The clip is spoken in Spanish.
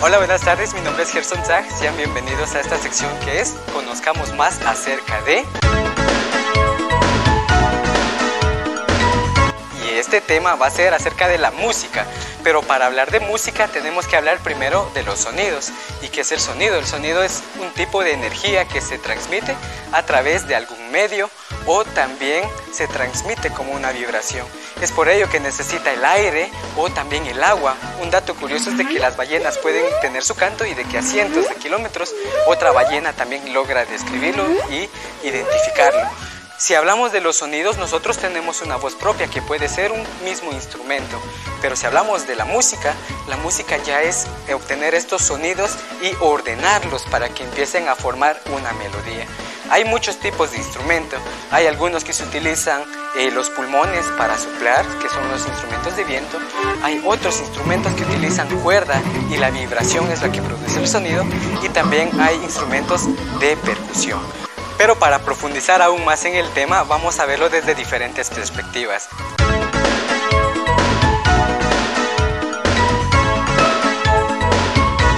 Hola, buenas tardes, mi nombre es Gerson Zag, sean bienvenidos a esta sección que es Conozcamos más acerca de... Y este tema va a ser acerca de la música, pero para hablar de música tenemos que hablar primero de los sonidos. ¿Y qué es el sonido? El sonido es un tipo de energía que se transmite a través de algún medio o también se transmite como una vibración. Es por ello que necesita el aire o también el agua. Un dato curioso es de que las ballenas pueden tener su canto y de que a cientos de kilómetros otra ballena también logra describirlo y identificarlo. Si hablamos de los sonidos, nosotros tenemos una voz propia que puede ser un mismo instrumento, pero si hablamos de la música ya es obtener estos sonidos y ordenarlos para que empiecen a formar una melodía. Hay muchos tipos de instrumentos, hay algunos que se utilizan los pulmones para soplar, que son los instrumentos de viento, hay otros instrumentos que utilizan cuerda y la vibración es la que produce el sonido, y también hay instrumentos de percusión. Pero para profundizar aún más en el tema, vamos a verlo desde diferentes perspectivas.